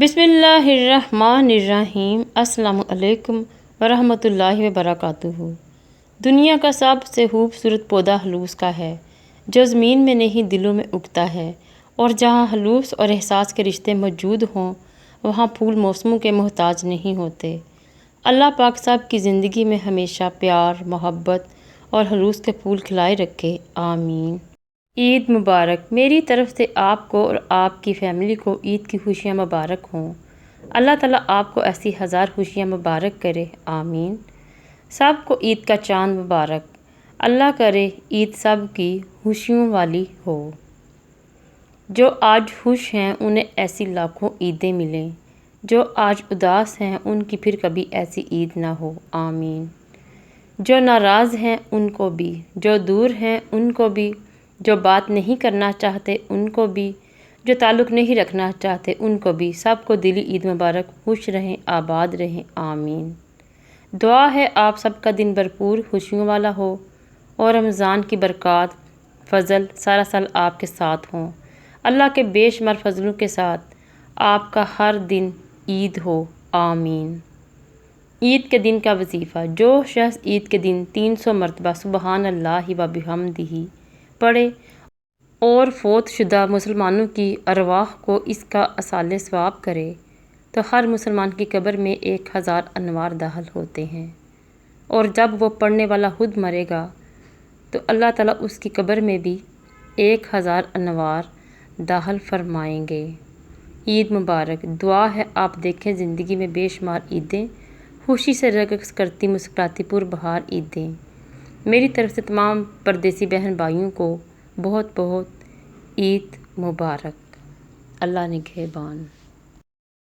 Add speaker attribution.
Speaker 1: بسم اللہ الرحمن الرحیم۔ السلام علیکم ورحمۃ اللہ وبرکاتہ۔ دنیا کا سب سے خوبصورت پودا خلوص کا ہے، جو زمین میں نہیں دلوں میں اگتا ہے، اور جہاں خلوص اور احساس کے رشتے موجود ہوں وہاں پھول موسموں کے محتاج نہیں ہوتے۔ اللہ پاک سب کی زندگی میں ہمیشہ پیار، محبت اور خلوص کے پھول کھلائے رکھے، آمین۔ عید مبارک۔ میری طرف سے آپ کو اور آپ کی فیملی کو عید کی خوشیاں مبارک ہوں۔ اللہ تعالیٰ آپ کو ایسی ہزار خوشیاں مبارک کرے، آمین۔ سب کو عید کا چاند مبارک۔ اللہ کرے عید سب کی خوشیوں والی ہو۔ جو آج خوش ہیں انہیں ایسی لاکھوں عیدیں ملیں، جو آج اداس ہیں ان کی پھر کبھی ایسی عید نہ ہو، آمین۔ جو ناراض ہیں ان کو بھی، جو دور ہیں ان کو بھی، جو بات نہیں کرنا چاہتے ان کو بھی، جو تعلق نہیں رکھنا چاہتے ان کو بھی، سب کو دلی عید مبارک۔ خوش رہیں، آباد رہیں، آمین۔ دعا ہے آپ سب کا دن بھرپور خوشیوں والا ہو اور رمضان کی برکات، فضل سارا سال آپ کے ساتھ ہوں۔ اللہ کے بے شمار فضلوں کے ساتھ آپ کا ہر دن عید ہو، آمین۔ عید کے دن کا وظیفہ۔ جو شخص عید کے دن 300 مرتبہ سبحان اللہ و بحمدہ پڑھے اور فوت شدہ مسلمانوں کی ارواح کو اس کا ایصال ثواب کرے تو ہر مسلمان کی قبر میں 1000 انوار داخل ہوتے ہیں، اور جب وہ پڑھنے والا خود مرے گا تو اللہ تعالیٰ اس کی قبر میں بھی 1000 انوار داخل فرمائیں گے۔ عید مبارک۔ دعا ہے آپ دیکھیں زندگی میں بے شمار عیدیں، خوشی سے رقص کرتی مسکراتی پربہار عیدیں۔ میری طرف سے تمام پردیسی بہن بھائیوں کو بہت بہت عید مبارک۔ اللہ نگہبان۔